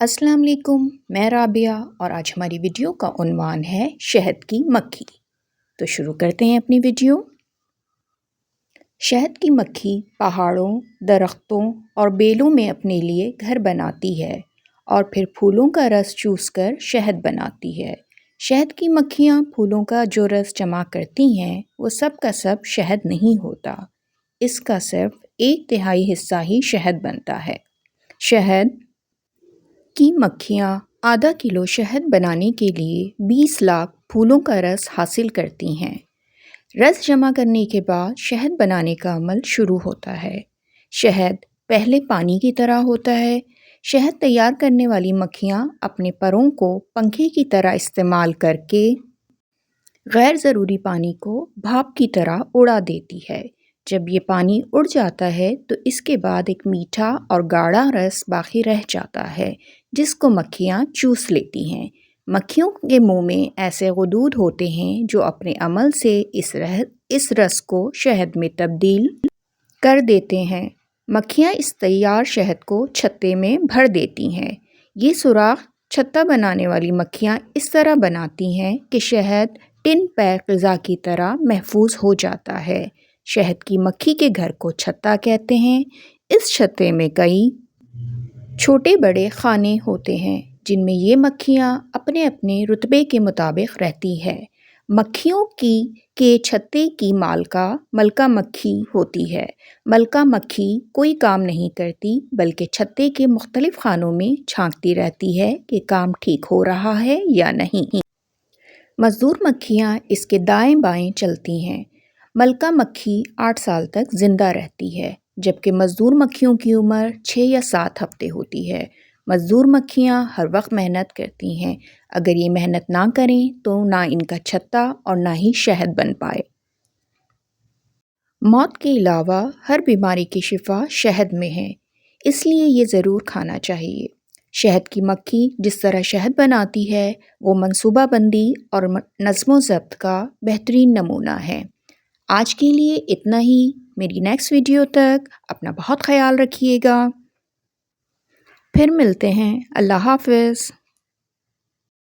السلام علیکم، میں رابعہ اور آج ہماری ویڈیو کا عنوان ہے شہد کی مکھی۔ تو شروع کرتے ہیں اپنی ویڈیو۔ شہد کی مکھی پہاڑوں، درختوں اور بیلوں میں اپنے لیے گھر بناتی ہے اور پھر پھولوں کا رس چوس کر شہد بناتی ہے۔ شہد کی مکھیاں پھولوں کا جو رس جمع کرتی ہیں وہ سب کا سب شہد نہیں ہوتا، اس کا صرف 1/3 حصہ ہی شہد بنتا ہے۔ شہد کی مکھیاں آدھا کلو شہد بنانے کے لیے 20 لاکھ پھولوں کا رس حاصل کرتی ہیں۔ رس جمع کرنے کے بعد شہد بنانے کا عمل شروع ہوتا ہے۔ شہد پہلے پانی کی طرح ہوتا ہے۔ شہد تیار کرنے والی مکھیاں اپنے پروں کو پنکھے کی طرح استعمال کر کے غیر ضروری پانی کو بھاپ کی طرح اڑا دیتی ہے۔ جب یہ پانی اڑ جاتا ہے تو اس کے بعد ایک میٹھا اور گاڑھا رس باقی رہ جاتا ہے جس کو مکھیاں چوس لیتی ہیں۔ مکھیوں کے منہ میں ایسے غدود ہوتے ہیں جو اپنے عمل سے اس رس کو شہد میں تبدیل کر دیتے ہیں۔ مکھیاں اس تیار شہد کو چھتے میں بھر دیتی ہیں۔ یہ سوراخ چھتا بنانے والی مکھیاں اس طرح بناتی ہیں کہ شہد ٹن پیک غذا کی طرح محفوظ ہو جاتا ہے۔ شہد کی مکھی کے گھر کو چھتا کہتے ہیں۔ اس چھتے میں کئی چھوٹے بڑے خانے ہوتے ہیں جن میں یہ مکھیاں اپنے اپنے رتبے کے مطابق رہتی ہے۔ مکھیوں کے چھتے کی ملکہ مکھی ہوتی ہے۔ ملکہ مکھی کوئی کام نہیں کرتی بلکہ چھتے کے مختلف خانوں میں جھانکتی رہتی ہے کہ کام ٹھیک ہو رہا ہے یا نہیں۔ مزدور مکھیاں اس کے دائیں بائیں چلتی ہیں۔ ملکہ مکھی 8 سال تک زندہ رہتی ہے جبکہ مزدور مکھیوں کی عمر 6 یا 7 ہفتے ہوتی ہے۔ مزدور مکھیاں ہر وقت محنت کرتی ہیں، اگر یہ محنت نہ کریں تو نہ ان کا چھتا اور نہ ہی شہد بن پائے۔ موت کے علاوہ ہر بیماری کی شفا شہد میں ہے، اس لیے یہ ضرور کھانا چاہیے۔ شہد کی مکھی جس طرح شہد بناتی ہے وہ منصوبہ بندی اور نظم و ضبط کا بہترین نمونہ ہے۔ آج کے لیے اتنا ہی۔ میری نیکسٹ ویڈیو تک اپنا بہت خیال رکھیے گا۔ پھر ملتے ہیں۔ اللہ حافظ۔